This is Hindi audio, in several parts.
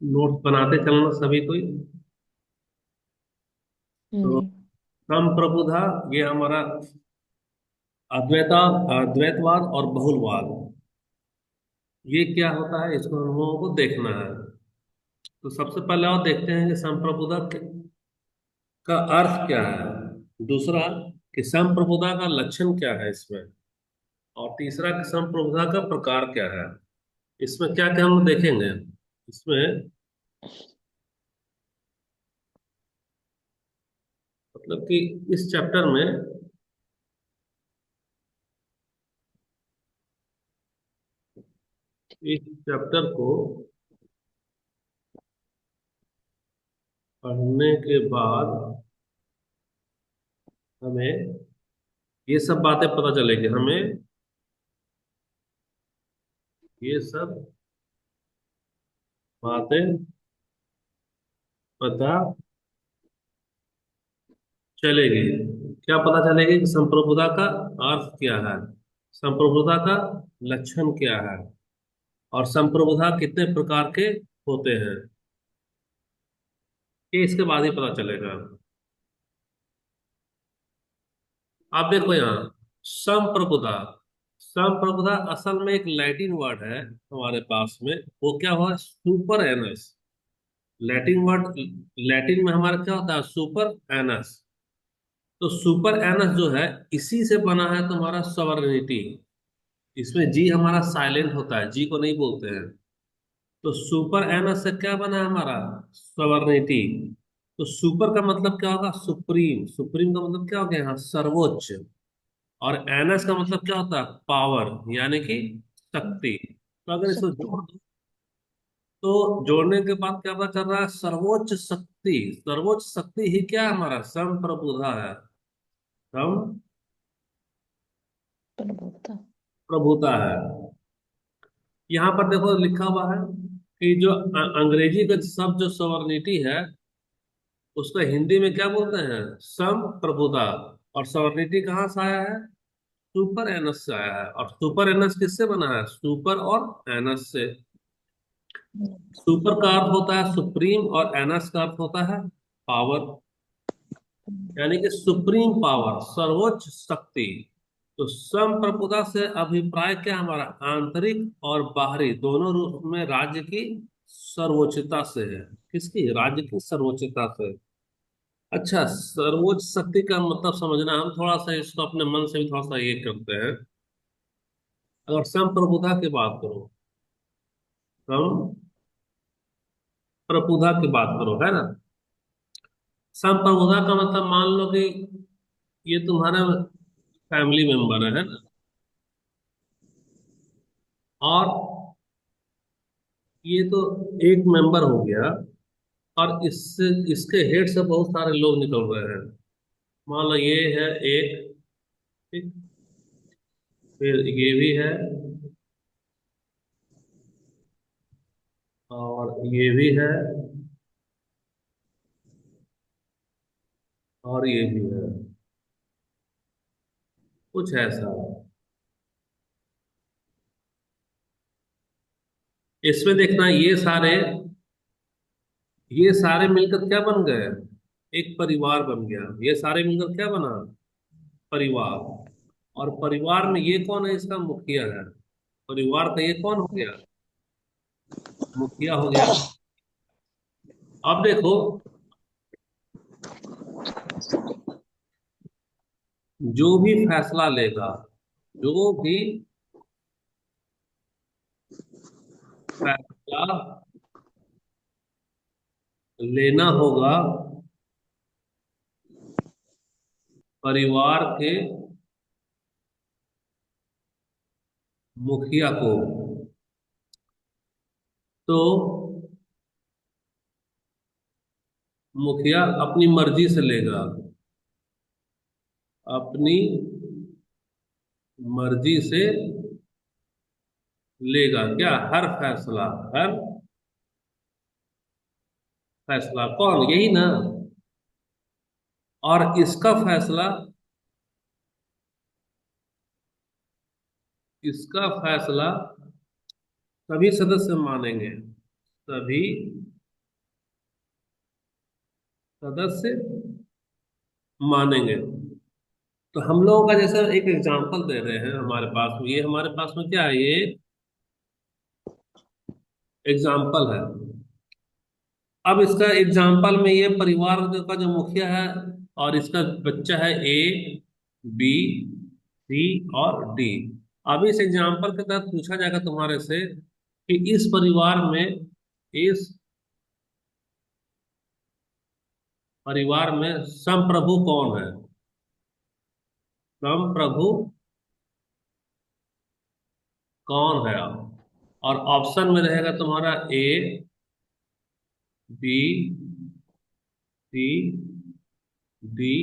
नोट बनाते चलना सभी कोई। तो जी। संप्रभुता, ये हमारा अद्वैता अद्वैतवाद और बहुलवाद, ये क्या होता है इसको हम लोगों को देखना है। तो सबसे पहले और देखते हैं कि संप्रभुता का अर्थ क्या है। दूसरा, कि संप्रभुता का लक्षण क्या है इसमें। और तीसरा, कि संप्रभुता का प्रकार क्या है। इसमें क्या क्या हम देखेंगे इसमें। मतलब कि इस चैप्टर में, इस चैप्टर को पढ़ने के बाद हमें ये सब बातें पता चलेगी। हमें ये सब बातें पता चलेगी। क्या पता चलेगी कि संप्रभुता का अर्थ क्या है, संप्रभुता का लक्षण क्या है, और संप्रभुता कितने प्रकार के होते हैं, ये इसके बाद ही पता चलेगा। आप देखो यहाँ, संप्रभुता। संप्रभुता असल में एक लैटिन वर्ड है हमारे पास में। वो क्या हुआ, super anus. Latin word, Latin में हमारा क्या होता है, सुपर एनस। तो सुपर एनस जो है, इसी से बना है तुम्हारा सॉवरेनिटी। इसमें जी हमारा साइलेंट होता है, जी को नहीं बोलते हैं। तो सुपर एनस से क्या बना है हमारा, सॉवरेनिटी। तो सुपर का मतलब क्या होगा, सुप्रीम। सुप्रीम का मतलब क्या हो गया यहाँ, सर्वोच्च। और एनस का मतलब क्या होता है, पावर, यानी कि शक्ति। तो अगर इसको शक्ति। जोड़ दो, तो जोड़ने के बाद क्या पता चल रहा है, सर्वोच्च शक्ति। सर्वोच्च शक्ति ही क्या है, हमारा संप्रभुता है। प्रभुता। संप्रभुता है। यहाँ पर देखो लिखा हुआ है कि जो अंग्रेजी का शब्द जो सॉवरेनिटी है, उसको हिंदी में क्या बोलते हैं, संप्रभुता। और सॉवरेनिटी कहाँ से आया है, सुपर एनस से आया है। और सुपर एनस किससे बना है, सुपर और एनस से। सुपर का अर्थ होता है सुप्रीम, और एनस का अर्थ होता है पावर, यानी कि सुप्रीम पावर, सर्वोच्च शक्ति। तो संप्रभुता से अभिप्राय क्या हमारा, आंतरिक और बाहरी दोनों रूप में राज्य की सर्वोच्चता से है। किसकी, राज्य की सर्वोच्चता से। अच्छा, सर्वोच्च शक्ति का मतलब समझना, हम थोड़ा सा इसको अपने मन से भी थोड़ा सा ये करते हैं। अगर संप्रभुता की बात करो, संप्रभुता की बात करो, है ना। संप्रभुता का मतलब मान लो कि ये तुम्हारा फैमिली मेंबर है ना। और ये तो एक मेंबर हो गया, और इससे, इसके हेड से बहुत सारे लोग निकल रहे हैं। मान लो ये है एक, ठीक, फिर ये भी है, और ये भी है, और ये भी है, कुछ ऐसा। इसमें देखना, ये सारे मिलकर क्या बन गए, एक परिवार बन गया। ये सारे मिलकर क्या बना, परिवार। और परिवार में ये कौन है, इसका मुखिया है। परिवार का ये कौन हो गया, मुखिया हो गया। अब देखो, जो भी फैसला लेगा, जो भी फैसला लेना होगा परिवार के मुखिया को, तो मुखिया अपनी मर्जी से लेगा। अपनी मर्जी से लेगा क्या, हर फैसला। हर फैसला कौन, यही ना। और इसका फैसला सभी सदस्य मानेंगे। सभी सदस्य मानेंगे। तो हम लोगों का जैसे एक एग्जांपल दे रहे हैं हमारे पास में, ये हमारे पास में क्या है, ये एग्जांपल है। अब इसका एग्जांपल में ये परिवार का जो मुखिया है और इसका बच्चा है ए, बी, सी और डी। अब इस एग्जांपल के तहत पूछा जाएगा तुम्हारे से कि इस परिवार में, इस परिवार में संप्रभु कौन है। संप्रभु कौन है। और ऑप्शन में रहेगा तुम्हारा ए, बी, सी, डी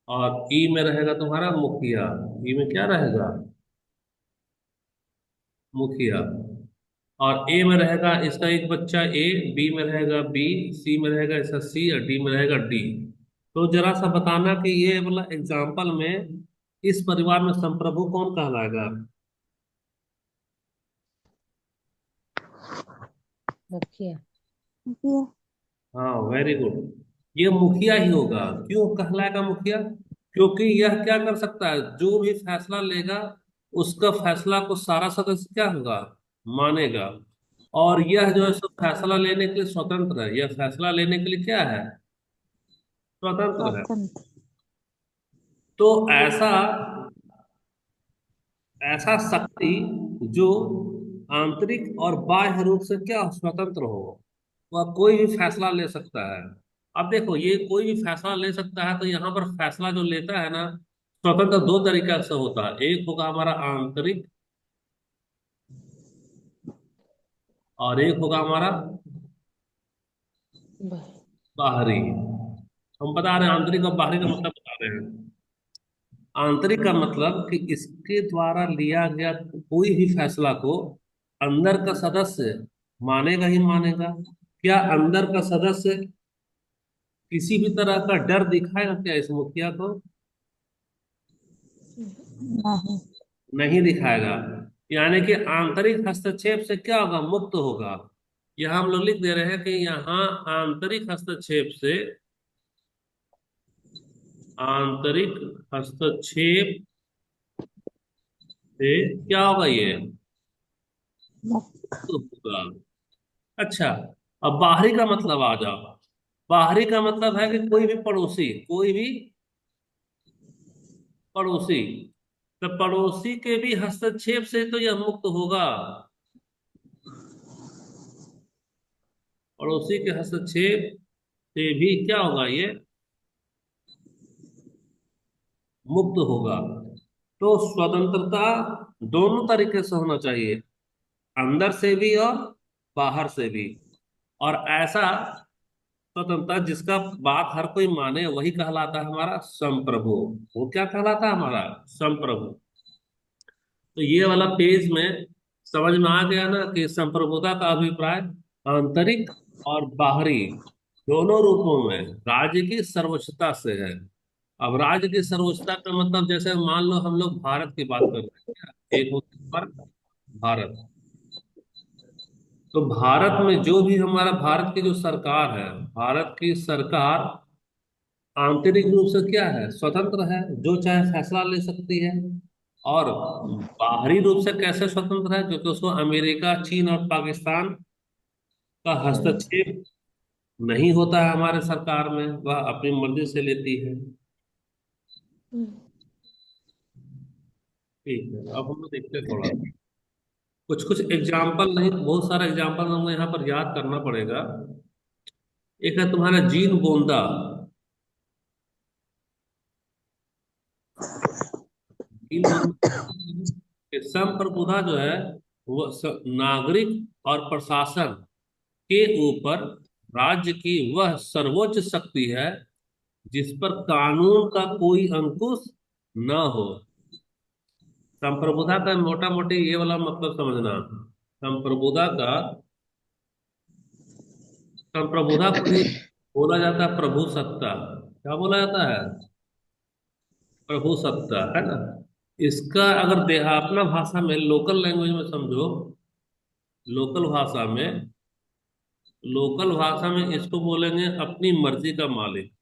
और ई में रहेगा तुम्हारा मुखिया। ई में क्या रहेगा, मुखिया। और ए में रहेगा इसका एक बच्चा ए, बी में रहेगा बी, सी में रहेगा इसका सी और डी में रहेगा डी। तो जरा सा बताना कि ये वाला एग्जाम्पल में इस परिवार में संप्रभु कौन कहलाएगा। मुखिया। हाँ, वेरी गुड। ये मुखिया ही होगा। क्यों कहलाएगा मुखिया? क्योंकि यह क्या कर सकता है, जो भी फैसला लेगा उसका फैसला को सारा सदस्य क्या होगा, मानेगा। और यह जो है सो फैसला लेने के लिए स्वतंत्र है, यह फैसला लेने के लिए क्या है, स्वतंत्र है। स्वतंत्र। तो ऐसा ऐसा शक्ति जो आंतरिक और बाह्य रूप से क्या स्वतंत्र हो, वह कोई भी फैसला ले सकता है। अब देखो, ये कोई भी फैसला ले सकता है, तो यहाँ पर फैसला जो लेता है ना, स्वतंत्र दो तरीका से होता है। एक होगा हमारा आंतरिक और एक होगा हमारा बाहर। बाहरी। हम बता रहे हैं आंतरिक और बाहरी का मतलब बता रहे हैं। आंतरिक का मतलब कि इसके द्वारा लिया गया कोई भी फैसला को अंदर का सदस्य मानेगा ही मानेगा। क्या अंदर का सदस्य किसी भी तरह का डर दिखाएगा क्या इस मुखिया को? नहीं। नहीं दिखाएगा। यानी कि आंतरिक हस्तक्षेप से क्या होगा, मुक्त होगा। यहाँ हम लोग लिख दे रहे हैं कि यहाँ आंतरिक हस्तक्षेप से, आंतरिक हस्तक्षेप से क्या होगा, ये मुक्त। मुक्त होगा। अच्छा, अब बाहरी का मतलब आ जाओ। बाहरी का मतलब है कि कोई भी पड़ोसी, कोई भी पड़ोसी, तो पड़ोसी के भी हस्तक्षेप से तो यह मुक्त होगा। पड़ोसी के हस्तक्षेप से भी क्या होगा, ये मुक्त होगा। तो स्वतंत्रता दोनों तरीके से होना चाहिए, अंदर से भी और बाहर से भी। और ऐसा स्वतंत्रता जिसका बात हर कोई माने वही कहलाता है हमारा संप्रभु। वो क्या कहलाता है हमारा, संप्रभु। तो ये वाला पेज में समझ में आ गया ना कि संप्रभुता का अभिप्राय आंतरिक और बाहरी दोनों रूपों में राज्य की सर्वोच्चता से है। अब राज्य की सर्वोच्चता का मतलब, जैसे मान लो हम लोग भारत की बात कर रहे हैं, एक होता है हमारा भारत। तो भारत में जो भी हमारा भारत की जो सरकार है, भारत की सरकार आंतरिक रूप से क्या है, स्वतंत्र है, जो चाहे फैसला ले सकती है। और बाहरी रूप से कैसे स्वतंत्र है, क्योंकि उसको अमेरिका, चीन और पाकिस्तान का हस्तक्षेप नहीं होता है हमारे सरकार में, वह अपनी मर्जी से लेती है। ठीक है, अब हम लोग देखते हैं थोड़ा, कुछ कुछ एग्जाम्पल, नहीं बहुत सारा एग्जाम्पल हमको यहाँ पर याद करना पड़ेगा। एक है तुम्हारा जीन बोंदा। जीन बोंदा कि संप्रभुता जो है वो नागरिक और प्रशासन के ऊपर राज्य की वह सर्वोच्च शक्ति है जिस पर कानून का कोई अंकुश न हो। संप्रभुता का मोटा मोटी ये वाला मतलब समझना। संप्रभुता का, संप्रभुता को ही बोला जाता है प्रभु सत्ता। क्या बोला जाता है, प्रभु सत्ता, है ना। इसका अगर देहापना भाषा में, लोकल लैंग्वेज में समझो, लोकल भाषा में लोकल भाषा में इसको बोलेंगे अपनी मर्जी का मालिक।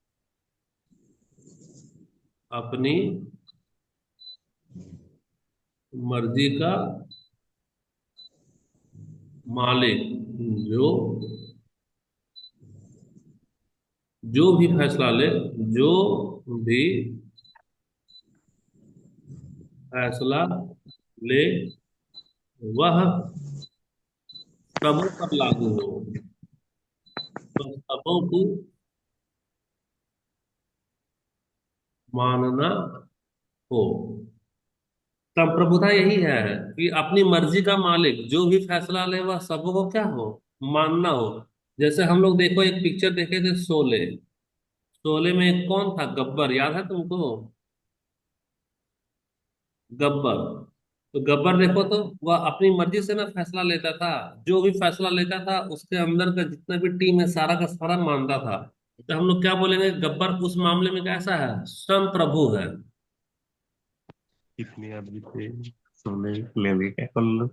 अपनी मर्जी का मालिक, जो जो भी फैसला ले, जो भी फैसला ले वह सबों पर लागू हो। तो सबों को मानना हो। संप्रभुता यही है कि अपनी मर्जी का मालिक जो भी फैसला ले वह सबों को क्या हो, मानना हो। जैसे हम लोग देखो एक पिक्चर देखे थे, शोले। शोले में एक कौन था, गब्बर, याद है तुमको? गब्बर। तो गब्बर देखो तो वह अपनी मर्जी से ना फैसला लेता था। जो भी फैसला लेता था उसके अंदर का जितना भी टीम है सारा का सारा मानता था। तो हम लोग क्या बोलेंगे, गब्बर उस मामले में कैसा है, संप्रभु है। कितनी आदमी थे सोने लेने के कल।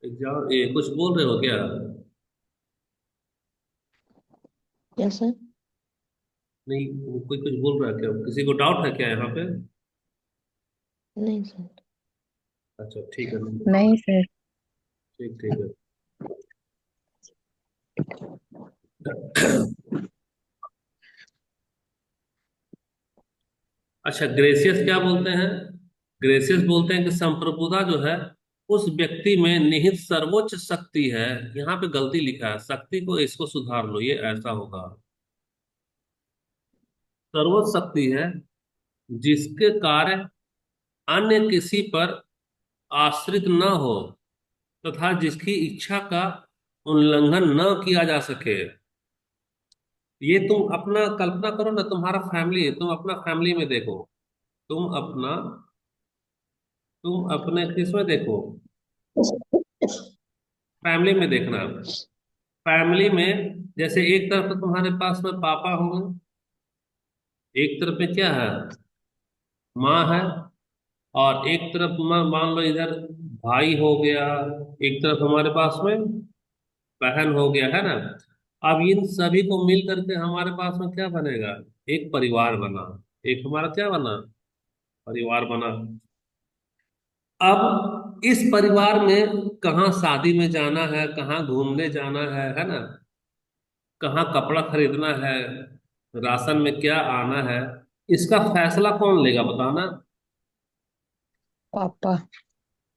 एग्जाम ये कुछ बोल रहे हो क्या? Yes sir. नहीं, कोई कुछ बोल रहा है क्या, किसी को डाउट है क्या यहाँ पे? नहीं सर। अच्छा ठीक है। नहीं सर। ठीक ठीक है। अच्छा, ग्रेसियस क्या बोलते हैं? ग्रेसियस बोलते हैं कि संप्रभुता जो है उस व्यक्ति में निहित सर्वोच्च शक्ति है। यहाँ पे गलती लिखा है, शक्ति को इसको सुधार लो, ये ऐसा होगा। सर्वोच्च शक्ति है जिसके कार्य अन्य किसी पर आश्रित न हो तथा जिसकी इच्छा का उल्लंघन न किया जा सके। ये तुम अपना कल्पना करो ना, तुम्हारा फैमिली है, तुम अपना फैमिली में देखो। तुम अपना तुम अपने किसमें देखो, फैमिली में देखना। फैमिली में जैसे एक तरफ तो तुम्हारे पास में पापा होंगे, एक तरफ में क्या है, माँ है, और एक तरफ मान मान लो इधर भाई हो गया, एक तरफ हमारे पास में बहन हो गया, है ना। अब इन सभी को मिल करके हमारे पास में क्या बनेगा, एक परिवार बना। एक हमारा क्या बना, परिवार बना। अब इस परिवार में कहाँ शादी में जाना है, कहाँ घूमने जाना है ना, कहाँ कपड़ा खरीदना है, राशन में क्या आना है, इसका फैसला कौन लेगा बताना? पापा।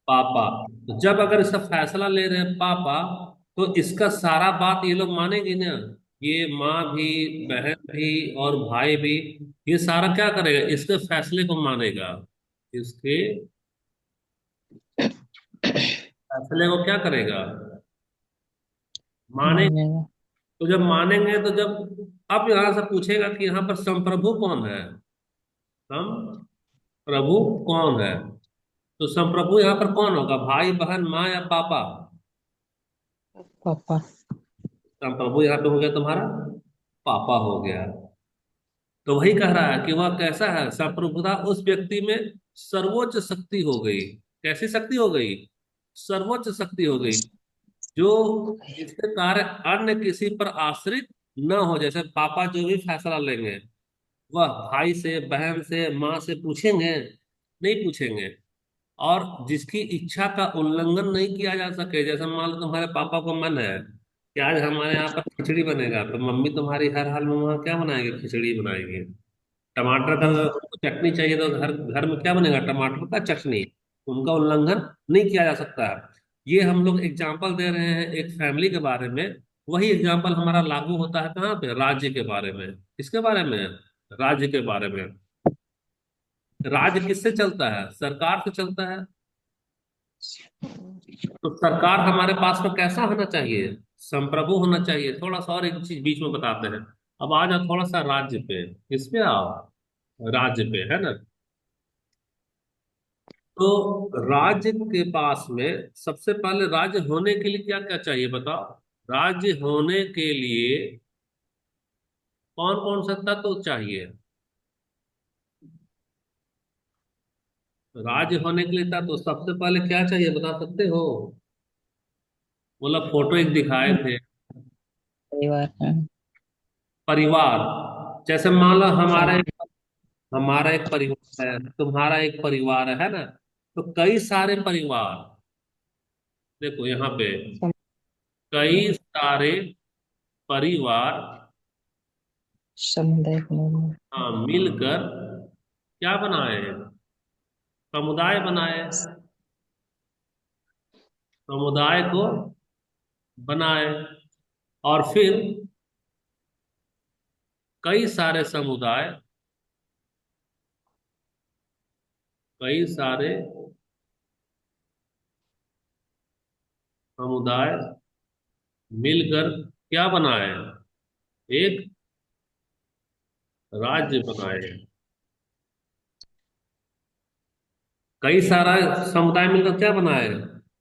पापा। तो जब अगर इसका फैसला ले रहे हैं पापा, तो इसका सारा बात ये लोग मानेंगे ना। ये माँ भी, बहन भी और भाई भी, ये सारा क्या करेगा, इसके फैसले को मानेगा। इसके फैसले को क्या करेगा, माने। मानेगा। तो जब मानेंगे तो जब अब यहां से पूछेगा कि यहाँ पर संप्रभु कौन है, संप्रभु कौन है, तो संप्रभु यहाँ पर कौन होगा, भाई बहन माँ या पापा? पापा। संप्रभु यहाँ पे हो गया तुम्हारा, पापा हो गया। तो वही कह रहा है कि वह कैसा है, संप्रभुता उस व्यक्ति में सर्वोच्च शक्ति हो गई। कैसी शक्ति हो गई, सर्वोच्च शक्ति हो गई, जो जिसके कार्य अन्य किसी पर आश्रित न हो। जैसे पापा जो भी फैसला लेंगे वह भाई से, बहन से, माँ से पूछेंगे, नहीं पूछेंगे। और जिसकी इच्छा का उल्लंघन नहीं किया जा सके, जैसे मान लो तुम्हारे पापा को मन है कि आज हमारे यहाँ पर खिचड़ी बनेगा, तो मम्मी तुम्हारी हर हाल में वहाँ क्या बनाएगी, खिचड़ी बनाएगी। टमाटर का चटनी चाहिए तो घर घर में क्या बनेगा, टमाटर का चटनी। उनका उल्लंघन नहीं किया जा सकता है। ये हम लोग एग्जाम्पल दे रहे हैं एक फैमिली के बारे में। वही एग्जाम्पल हमारा लागू होता है कहाँ पे, राज्य के बारे में। किसके बारे में, राज्य के बारे में। राज्य किससे चलता है, सरकार से चलता है। तो सरकार हमारे पास में कैसा होना चाहिए, संप्रभु होना चाहिए। थोड़ा सा और एक चीज बीच में बताते हैं। अब आ जाओ थोड़ा सा राज्य पे, इस पे आओ, राज्य पे, है ना। तो राज्य के पास में सबसे पहले राज्य होने के लिए क्या क्या चाहिए बताओ। राज्य होने के लिए कौन कौन सा तत्व चाहिए, राज्य होने के लिए तत्व सबसे पहले क्या चाहिए बता सकते हो? बोला फोटो एक दिखाए थे। परिवार। हाँ। परिवार, जैसे मान लो सम, हमारा एक परिवार है, तुम्हारा एक परिवार है ना, तो कई सारे परिवार, देखो यहाँ पे सम, कई सारे परिवार, समुदाय बनाना। हाँ, मिलकर क्या बनाए, समुदाय बनाए, समुदाय को बनाए। और फिर कई सारे समुदाय, कई सारे समुदाय मिलकर क्या बनाए, एक राज्य बनाए। कई सारा समुदाय मिलकर क्या बनाए,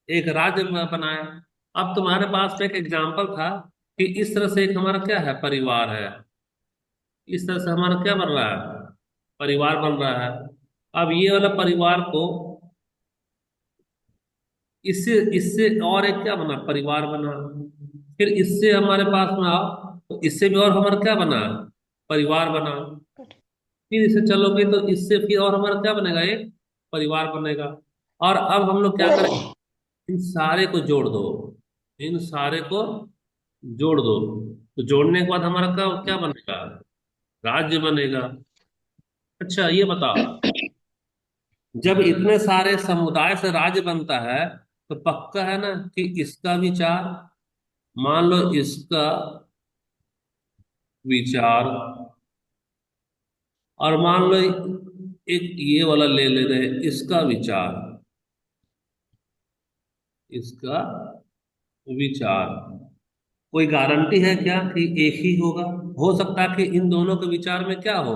एक राज्य बनाए। अब तुम्हारे पास में एक एग्जाम्पल था कि इस तरह से एक हमारा क्या है, परिवार है, इस तरह से हमारा क्या बन रहा है, परिवार बन रहा है। अब ये वाला परिवार को इससे इससे और एक क्या बना, परिवार बना। फिर इससे हमारे पास में आओ, तो इससे भी और हमारा क्या बना, परिवार बना। फिर इसे चलोगे तो इससे फिर और हमारा क्या बनेगा, एक परिवार बनेगा। और अब हम लोग क्या करें, इन सारे को जोड़ दो, इन सारे को जोड़ दो, तो जोड़ने के बाद हमारा क्या क्या बनेगा, राज्य बनेगा। अच्छा ये बताओ, जब इतने सारे समुदाय से राज्य बनता है, तो पक्का है ना कि इसका विचार, मान लो इसका विचार, और मान लो एक ये वाला ले ले रहे हैं, इसका विचार, इसका विचार, कोई गारंटी है क्या कि एक ही होगा? हो सकता है कि इन दोनों के विचार में क्या हो,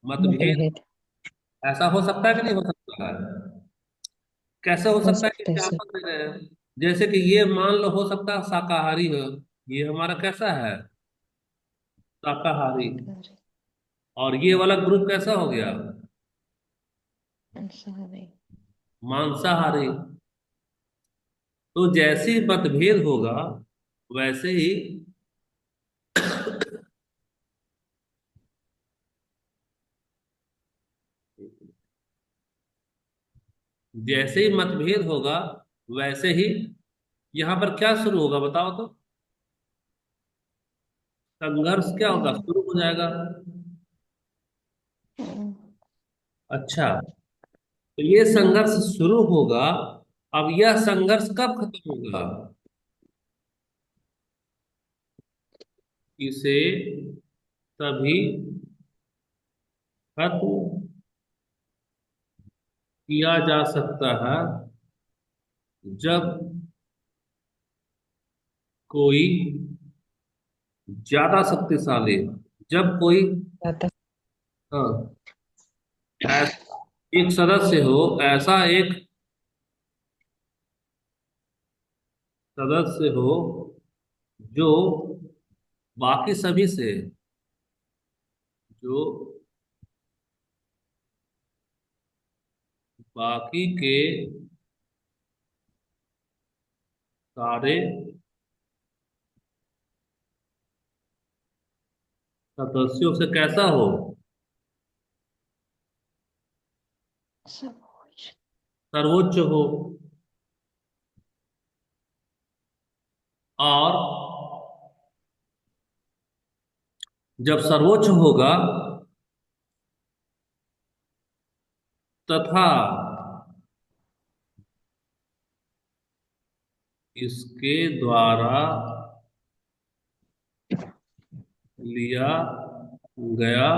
मतभेद। मतभेद। ऐसा हो सकता है कि नहीं हो सकता है? कैसे हो हो सकता है कि सकता है सर। एग्जाम्पल दे रहे हैं, जैसे कि ये मान लो हो सकता है शाकाहारी हो, ये हमारा कैसा है, शाकाहारी। शाकाहारी। और ये वाला ग्रुप कैसा हो गया, मांसाहारी। मांसाहारी। तो जैसे ही मतभेद होगा, वैसे ही, जैसे ही मतभेद होगा, वैसे ही यहां पर क्या शुरू होगा बताओ तो, संघर्ष क्या होगा, हम्म, शुरू हो जाएगा। हम्म, अच्छा, तो ये संघर्ष शुरू होगा। अब यह संघर्ष कब खत्म होगा, इसे तभी खत्म किया जा सकता है जब कोई ज्यादा शक्तिशाली, जब कोई, ज्यादा। हाँ, एक सदस्य हो, ऐसा एक सदस्य हो जो बाकी सभी से, जो बाकी के सारे सदस्यों से कैसा हो, समोच। सर्वोच्च हो। और जब सर्वोच्च होगा, तथा इसके द्वारा लिया गया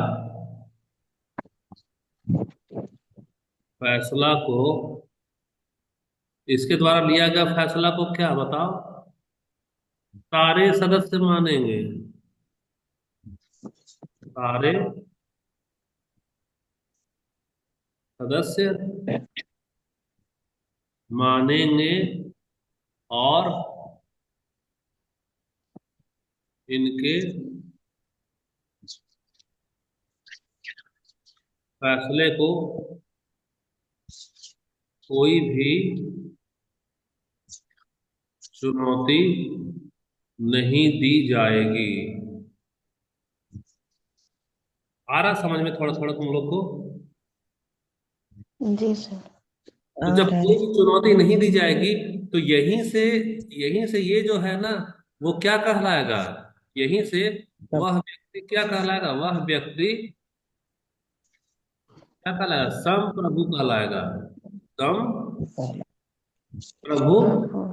फैसला को, इसके द्वारा लिया गया फैसला को क्या बताओ, सारे सदस्य मानेंगे, सारे सदस्य मानेंगे। और इनके फैसले को कोई भी चुनौती नहीं दी जाएगी। आ रहा समझ में थोड़ा थोड़ा तुम लोग को? जी सर। तो आ जब रहा कोई है। भी चुनौती नहीं दी जाएगी तो यहीं से ये जो है ना, वो क्या कहलाएगा? यहीं से सब वह व्यक्ति क्या कहलाएगा? वह व्यक्ति क्या कहलाएगा? संप्रभु कहलाएगा। पहला संप्रभु प्रभु।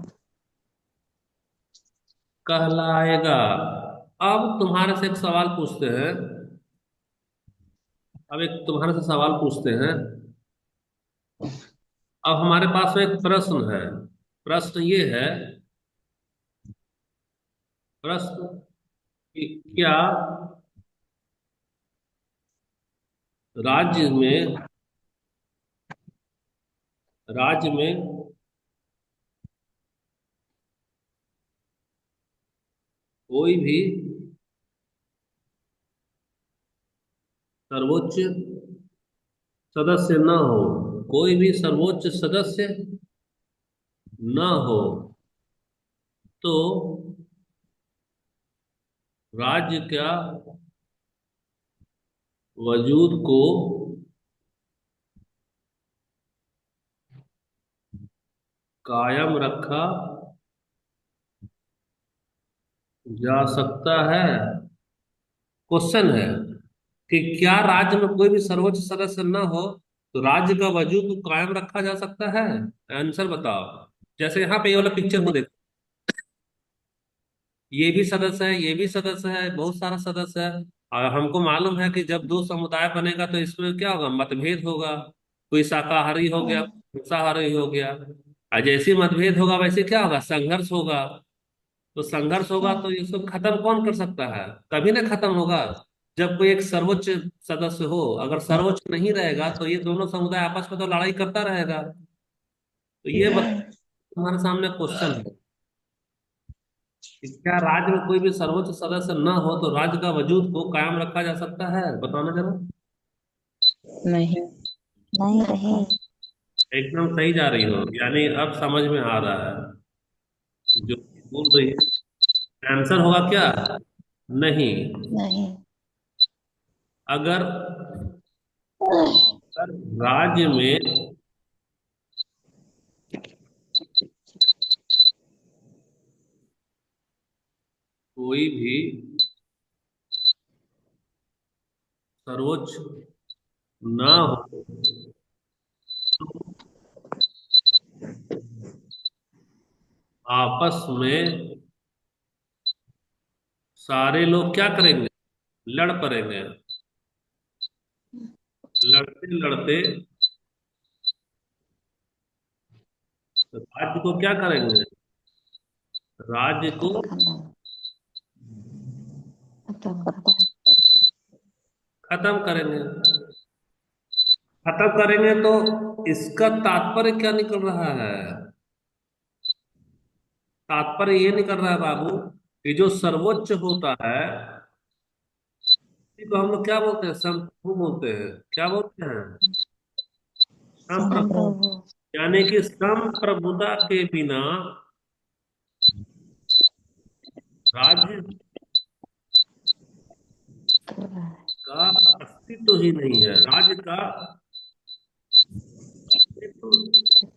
कहलाएगा। अब तुम्हारे से एक सवाल पूछते हैं। अब एक तुम्हारे से सवाल पूछते हैं। अब हमारे पास में एक प्रश्न है। प्रश्न ये है, प्रश्न कि क्या राज्य में राज्य में कोई भी सर्वोच्च सदस्य न हो, कोई भी सर्वोच्च सदस्य न हो, तो राज्य क्या वजूद को कायम रखा जा सकता है? क्वेश्चन है कि क्या राज्य में कोई भी सर्वोच्च सदस्य न हो तो राज्य का वजूद को कायम रखा जा सकता है? आंसर बताओ। जैसे यहाँ पे ये वाला पिक्चर को नहीं। देखो, ये भी सदस्य है, ये भी सदस्य है, बहुत सारा सदस्य है। और हमको मालूम है कि जब दो समुदाय बनेगा तो इसमें क्या होगा? मतभेद होगा। कोई शाकाहारी हो गया, मांसाहारी हो गया। और जैसे ही मतभेद होगा वैसे क्या होगा? संघर्ष होगा। तो संघर्ष होगा तो इसको खत्म कौन कर सकता है? कभी ना खत्म होगा जब कोई एक सर्वोच्च सदस्य हो। अगर सर्वोच्च नहीं रहेगा तो ये दोनों समुदाय आपस में तो लड़ाई करता रहेगा। तो ये तुम्हारे सामने क्वेश्चन है कि क्या राज्य में कोई भी सर्वोच्च सदस्य न हो तो राज्य का वजूद को कायम रखा जा सकता है? बताना जरा। नहीं। नहीं। एकदम सही जा रही हो, यानी अब समझ में आ रहा है जो बोल रही है। आंसर होगा क्या? नहीं। नहीं। अगर अगर राज्य में कोई भी सर्वोच्च ना हो तो आपस में सारे लोग क्या करेंगे? लड़ पड़ेंगे। लड़ते लड़ते राज्य को क्या करेंगे? राज्य को खत्म करना। खत्म करेंगे। खत्म करेंगे तो इसका तात्पर्य क्या निकल रहा है? तात्पर्य ये निकल रहा है बाबू कि जो सर्वोच्च होता है इसी को हम लोग क्या बोलते हैं? संप्रभु बोलते हैं। क्या बोलते हैं? संप्रभु। संप्रभु। यानी कि संप्रभुता के बिना राज्य का अस्तित्व ही नहीं है। राज्य का अस्तित्व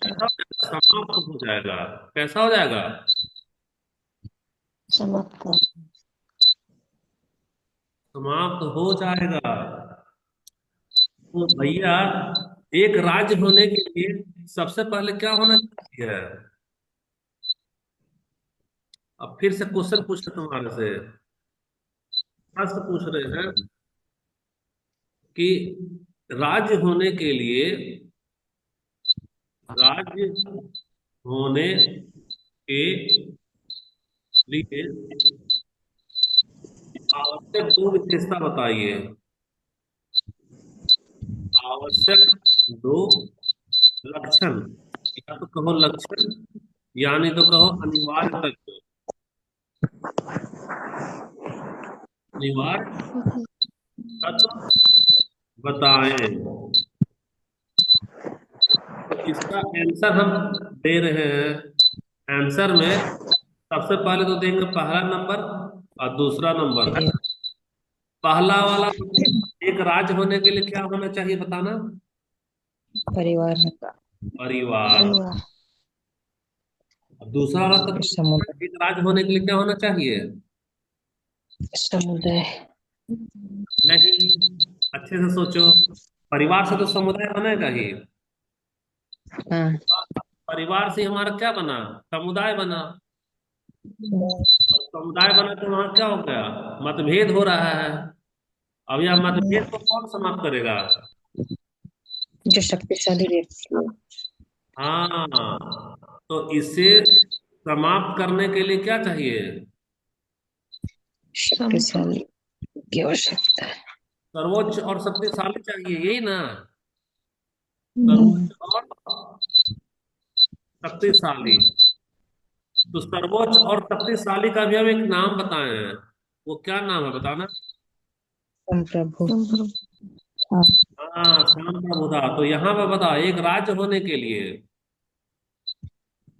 कैसा हो जाएगा? समाप्त हो जाएगा। कैसा हो जाएगा? समाप्त। समाप्त हो जाएगा। तो भैया, एक राज्य होने के लिए सबसे पहले क्या होना चाहिए? अब फिर से क्वेश्चन पूछे तुम्हारे से। प्रश्न पूछ रहे हैं कि राज्य होने के लिए राज्य होने के लिए आवश्यक दो विशेषता बताइए। आवश्यक दो लक्षण, या तो कहो लक्षण, यानी तो कहो अनिवार्य तत्व। अनिवार्य तत्व बताएं। तो इसका आंसर हम दे रहे हैं। आंसर में सबसे पहले तो देंगे पहला नंबर और दूसरा नंबर है। परिवार। पहला वाला एक राज्य होने के लिए क्या होना चाहिए बताना? परिवार होगा। परिवार। परिवार। और दूसरा वाला तो समुदाय। एक राज्य होने के लिए क्या होना चाहिए? समुदाय। नहीं, अच्छे से सोचो। परिवार से तो समुदाय बनेगा ही। हाँ। परिवार से हमारा क्या बना? समुदाय बना। और समुदाय बना तो वहां क्या हो गया? मतभेद हो रहा है। अब यह मतभेद को कौन समाप्त करेगा? जो शक्तिशाली व्यक्ति हो। हाँ, तो इसे समाप्त करने के लिए क्या चाहिए? शक्तिशाली की आवश्यकता है। सर्वोच्च और शक्तिशाली चाहिए, यही ना? हम्म, सर्वोच्च और शक्तिशाली। तो सर्वोच्च और शक्तिशाली का भी हम एक नाम बताए हैं। वो क्या नाम है बताना? संप्रभु। संप्रभु। हाँ। हाँ, संप्रभुता। तो यहाँ पे बता, एक राज्य होने के लिए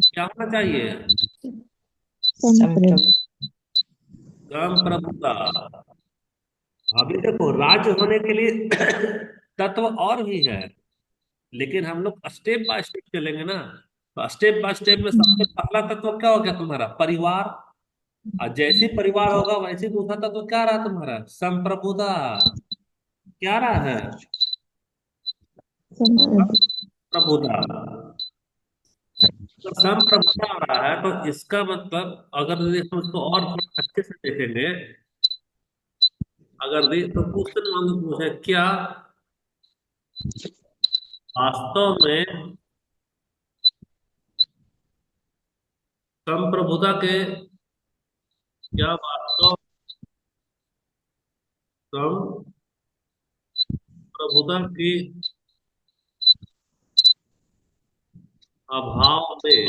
क्या होना चाहिए? संप्रभु। संप्रभु। संप्रभुता। अभी देखो, राज्य होने के लिए तत्व और भी है, लेकिन हम लोग स्टेप बाय स्टेप चलेंगे ना। तो स्टेप बाय स्टेप में सबसे पहला तत्व क्या हो गया तुम्हारा? परिवार। और जैसे ही परिवार होगा वैसे ही दूसरा तत्व क्या रहा तुम्हारा? संप्रभुता। क्या रहा है? संप्रभु। प्रभुता। तो संप्रभुता आ रहा है, तो इसका मतलब अगर यदि हम उसको और थोड़ा अच्छे से देखेंगे, अगर देख तो क्वेश्चन मान लो पूछे क्या वास्तव में संप्रभुता के, क्या वास्तव संप्रभुता के अभाव में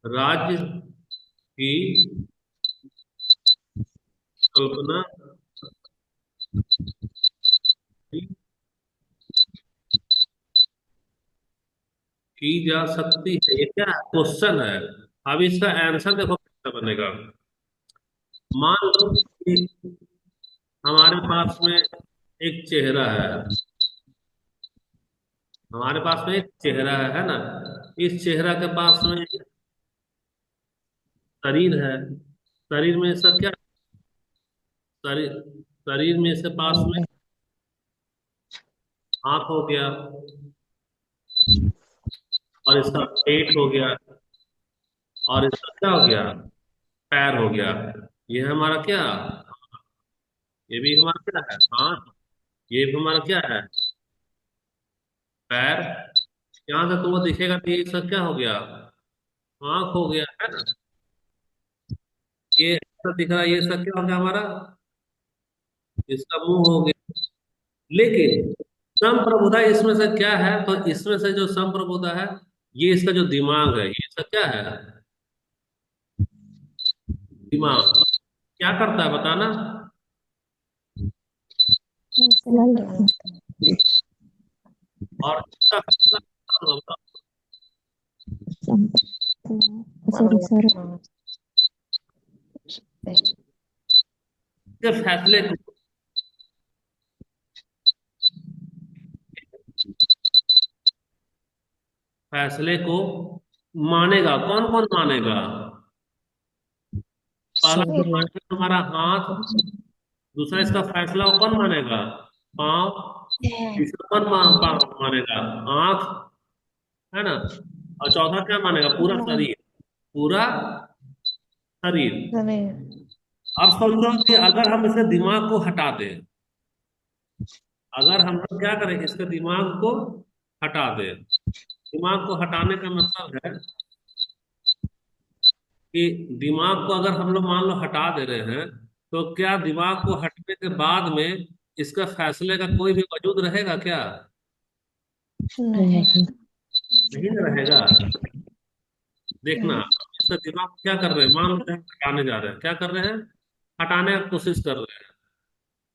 राज्य की कल्पना की जा सकती है? ये क्या क्वेश्चन है? अब इसका आंसर देखो कैसा बनेगा। मान लो कि हमारे पास में एक चेहरा है। हमारे पास में एक चेहरा है ना? इस चेहरा के पास में एक शरीर है। शरीर में इसका क्या? शरीर शरीर में इसके पास में हाथ हो गया, और इसका पेट हो गया, और इसका क्या हो गया? पैर हो गया। ये हमारा क्या? ये भी हमारा क्या है? हाथ। ये भी हमारा क्या है? पैर। यहाँ से तुमको दिखेगा कि ये सब क्या हो गया? आंख हो गया, है ना? ये सब दिख रहा है, ये सब क्या हो गया हमारा? इसका मुंह हो गया। लेकिन संप्रभुता इसमें से क्या है? तो इसमें से जो संप्रभुता है, ये इसका जो दिमाग है, ये सब क्या है? दिमाग। क्या करता है बताना? फैसला लेता और इसका फैसला कौन होगा? संप्रभु। Sorry sir. इसके फैसले को, फैसले को मानेगा कौन? कौन मानेगा? पहला सभी तो लोग। मानेगा तुम्हारा हाथ। दूसरा, इसका फैसला वो कौन मानेगा? पाँव। तीसरा कौन मानेगा? आंख। है ना? और चौथा क्या मानेगा? पूरा शरीर। पूरा शरीर। समय। अब सोचो कि अगर हम इसके दिमाग को हटा दें, अगर हम लोग क्या करें, इसके दिमाग को हटा दें। दिमाग को हटाने का मतलब है कि दिमाग को अगर हम लोग मान लो हटा दे रहे हैं, तो क्या दिमाग को हटने के बाद में इसका फैसले का कोई भी वजूद रहेगा क्या? नहीं। नहीं। नहीं ना रहेगा। देखना, इसका दिमाग क्या कर रहे हैं, मान लो हम हटाने जा रहे हैं, क्या कर रहे हैं? हटाने की कोशिश कर रहे हैं।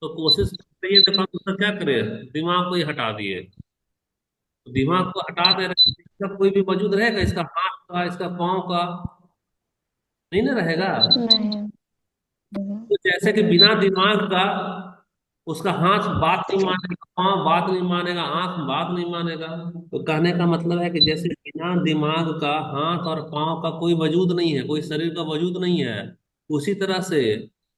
तो कोशिश करते ही देखो दूसरा क्या करे, दिमाग को ही हटा दिए। तो दिमाग को हटा दे रहे हैं, इसका कोई भी वजूद रहेगा, इसका हाथ का, इसका पाँव का? नहीं ना रहेगा। नहीं। तो जैसे कि बिना दिमाग का उसका हाथ बात नहीं मानेगा, पाँव बात नहीं मानेगा, आंख बात नहीं मानेगा। तो कहने का मतलब है कि जैसे बिना दिमाग का हाथ और पाँव का कोई वजूद नहीं है, कोई शरीर का वजूद नहीं है, उसी तरह से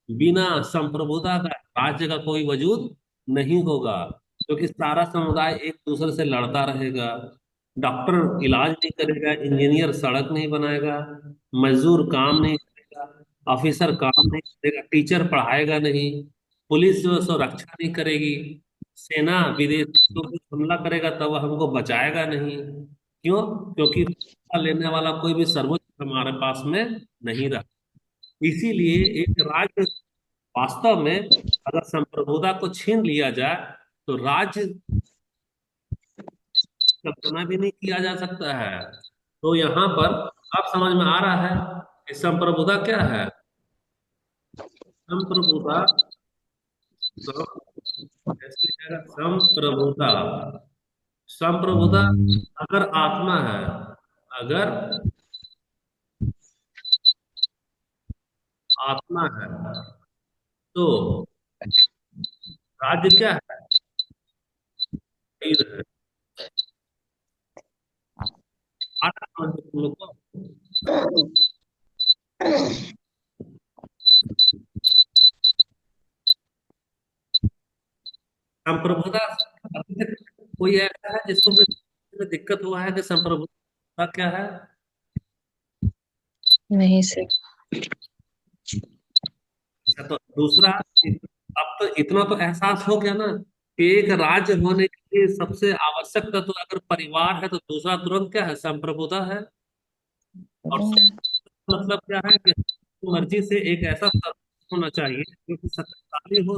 बिना संप्रभुता का राज्य का कोई वजूद नहीं होगा। क्योंकि सारा समुदाय एक दूसरे से लड़ता रहेगा। डॉक्टर इलाज नहीं करेगा, इंजीनियर सड़क नहीं बनाएगा, मजदूर काम नहीं करेगा, ऑफिसर काम नहीं करेगा, टीचर पढ़ाएगा नहीं, पुलिस जो है सो रक्षा नहीं करेगी, सेना विदेश तो कुछ हमला करेगा तब वह हमको बचाएगा नहीं। क्यों? क्योंकि फैसला लेने वाला कोई भी सर्वोच्च हमारे पास में नहीं रहा। इसीलिए एक राज्य वास्तव में अगर संप्रभुता को छीन लिया जाए तो राज्य कल्पना भी नहीं किया जा सकता है। तो यहाँ पर अब समझ में आ रहा है कि संप्रभुता क्या है। संप्रभुता, कैसे लिखेगा? संप्रभुता, संप्रभुता अगर आत्मा है, अगर आत्मा है तो राज्य क्या है? शरीर है। आत्मा समझ तुम लोग को? संप्रभुता, अभी तक कोई ऐसा है जिसको में दिक्कत हुआ है कि संप्रभुता क्या है? नहीं सर। अच्छा, तो दूसरा, अब तो इतना तो एहसास हो गया ना कि एक राज्य होने के लिए सबसे आवश्यक तत्व अगर परिवार है तो दूसरा तुरंत क्या है? संप्रभुता है। और मतलब क्या है कि मर्जी से एक ऐसा सरकार होना चाहिए जो कि शक्तिशाली हो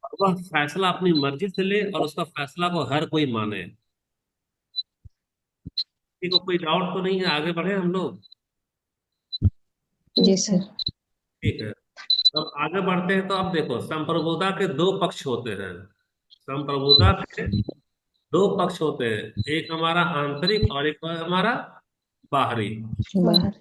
और वह फैसला अपनी मर्जी से ले और उसका फैसला को हर कोई माने। किसी को कोई डाउट तो नहीं है? आगे बढ़े हम लोग? जी ठीक है। सर। ठीक है। अब आगे बढ़ते हैं तो अब देखो, संप्रभुता के दो पक्ष होते हैं। संप्रभुता के दो पक्ष होते हैं, एक हमारा आंतरिक और एक हमारा बाहरी। बाहर।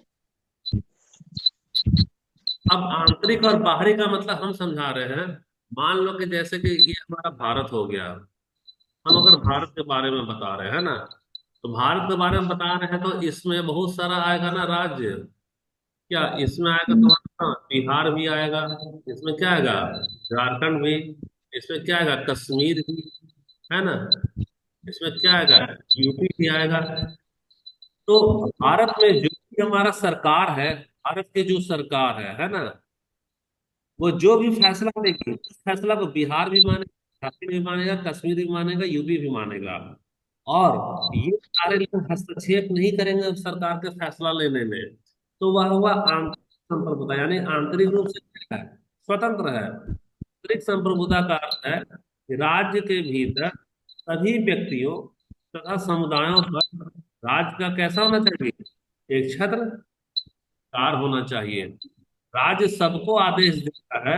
अब आंतरिक और बाहरी का मतलब हम समझा रहे हैं। मान लो कि जैसे कि ये हमारा भारत हो गया। हम अगर भारत के बारे में बता रहे हैं ना, तो भारत के बारे में बता रहे हैं तो इसमें बहुत सारा आएगा ना राज्य। क्या इसमें आएगा? तुम्हारा बिहार भी आएगा। इसमें क्या आएगा? झारखंड भी। इसमें क्या आएगा? कश्मीर भी, है ना? इसमें क्या आएगा? यूपी भी आएगा। तो भारत में जो भी हमारा सरकार है, भारत की जो सरकार है ना, वो जो भी फैसला लेगी उस फैसला को बिहार भी मानेगा, झारखंड भी मानेगा, कश्मीर भी मानेगा, यूपी भी मानेगा। और ये सारे लोग हस्तक्षेप नहीं करेंगे उस सरकार के फैसला लेने में। तो वह हुआ आंतरिक संप्रभुता, यानी आंतरिक रूप से क्या है? स्वतंत्र है। आंतरिक संप्रभुता का अर्थ है कि राज्य के भीतर सभी व्यक्तियों तथा समुदायों पर राज्य का कैसा होना चाहिए? एक छत्र कार होना चाहिए। राज्य सबको आदेश देता है,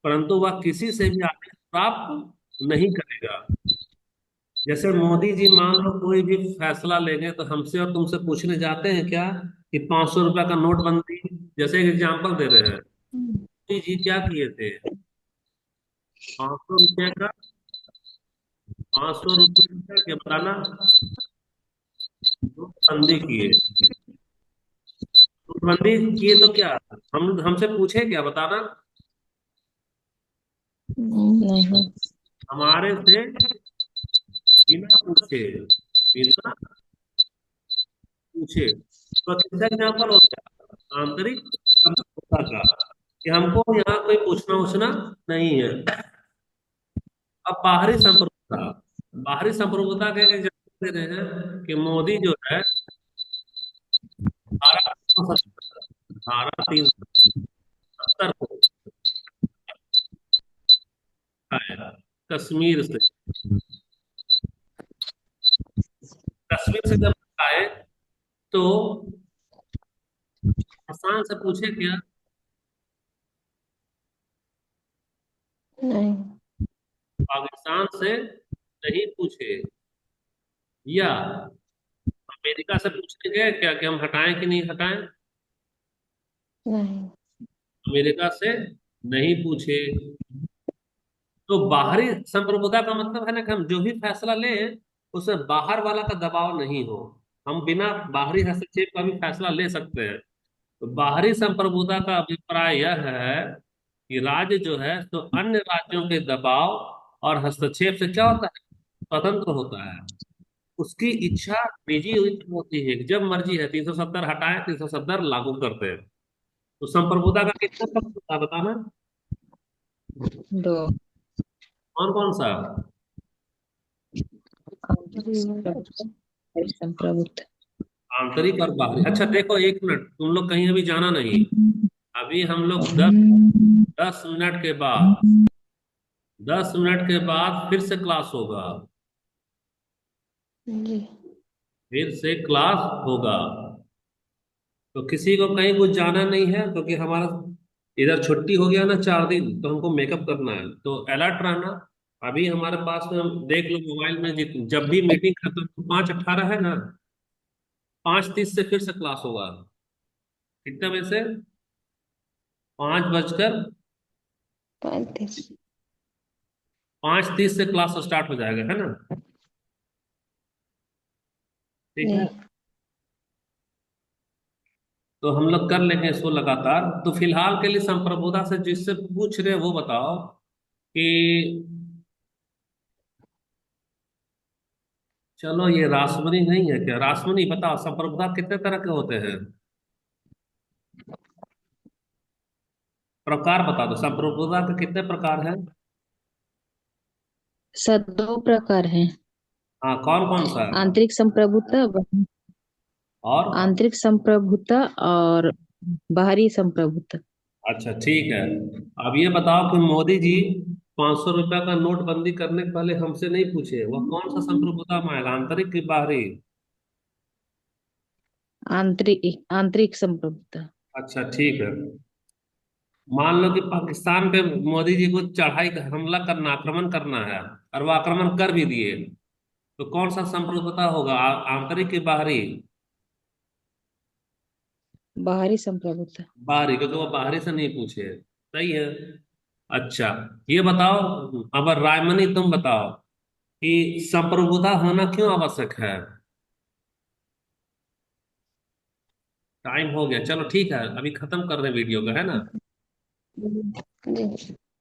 परंतु वह किसी से भी आदेश प्राप्त नहीं करेगा। जैसे मोदी जी मान लो कोई भी फैसला लेंगे तो हमसे और तुमसे पूछने जाते हैं क्या कि 500 रुपया का नोटबंदी, जैसे एक एग्जाम्पल दे रहे हैं, मोदी जी क्या किए थे? 500 रुपये का, 500 रुपये का क्या बताना? नोटबंदी किए। नोटबंदी किए तो क्या हम हमसे पूछे क्या? बताना। नहीं। हमारे से बिना पूछे, बिना पूछे। तो तीसरा एग्जाम्पल हो गया आंतरिक संप्रभुता का, कि हमको यहाँ कोई पूछना उछना नहीं है। अब बाहरी संप्रभुता, बाहरी संप्रभुता के एग्जाम्पल दे रहे हैं कि मोदी जो है धारा 370, धारा 370 को हटाया कश्मीर से। कश्मीर से जब हटाए तो आसान से पूछे क्या? नहीं। पाकिस्तान से नहीं पूछे, या अमेरिका से पूछने गए क्या कि हम हटाएं कि नहीं हटाएं? नहीं। अमेरिका से नहीं पूछे। तो बाहरी संप्रभुता का मतलब है ना कि हम जो भी फैसला लें उसमें बाहर वाला का दबाव नहीं हो। हम बिना बाहरी हस्तक्षेप का भी फैसला ले सकते हैं। तो बाहरी संप्रभुता का अभिप्राय यह है कि राज्य जो है तो अन्य राज्यों के दबाव और हस्तक्षेप से क्या होता है, स्वतंत्र होता है। उसकी इच्छा निजी होती है कि जब मर्जी है 370 हटाए, 370 लागू करते हैं। तो संप्रभुता का कितना पक्ष होता है बताना? दो। कौन कौन सा? आंतरिक संप्रभुता, बाहरी संप्रभुता। आंतरिक और बाहरी। अच्छा देखो, एक मिनट, तुम लोग कहीं अभी जाना नहीं। अभी हम लोग दस दस मिनट के बाद 10 मिनट के बाद फिर से क्लास होगा। जी। फिर से क्लास होगा। तो किसी को कहीं कुछ जाना नहीं है, क्योंकि हमारा इधर छुट्टी हो गया ना 4 दिन, तो हमको मेकअप करना है, तो अलर्ट रहना। अभी हमारे पास में हम देख लो मोबाइल में, जब भी मीटिंग खत्म 5:18 है ना, 5:30 से फिर से क्लास होगा। कितने बजे से? 5 बजकर 35। 5:30 से क्लास स्टार्ट हो जाएगा, है ना? ठीक है। जी। तो हम लोग कर लेंगे इसको लगातार। तो फिलहाल के लिए संप्रभुता से जिससे पूछ रहे हैं वो बताओ कि, चलो ये रासमनी नहीं है क्या? रासमनी बताओ, संप्रभुता कितने तरह के होते हैं? प्रकार बता दो, संप्रभुता के कितने प्रकार हैं? सर, दो प्रकार हैं। हाँ, कौन कौन सा है? आंतरिक संप्रभुता, और? आंतरिक संप्रभुता और बाहरी संप्रभुता। अच्छा ठीक है। अब ये बताओ कि मोदी जी 500 रुपया का नोटबंदी करने के पहले हमसे नहीं पूछे वह कौन सा संप्रभुता में आएगा, आंतरिक की बाहरी? आंतरिक आंतरिक संप्रभुता। अच्छा ठीक है। मान लो कि पाकिस्तान पे मोदी जी को चढ़ाई हमला करना, आक्रमण करना है, और वो आक्रमण कर भी दिए, तो कौन सा संप्रभुता होगा, आंतरिक की बाहरी? बाहरी संप्रभुता। बाहरी, क्योंकि वो बाहरी से नहीं पूछे। सही है। अच्छा, ये बताओ, अब रायमनी तुम बताओ कि संप्रभुता होना क्यों आवश्यक है? टाइम हो गया, चलो ठीक है, अभी खत्म कर रहे वीडियो का, है ना? जी।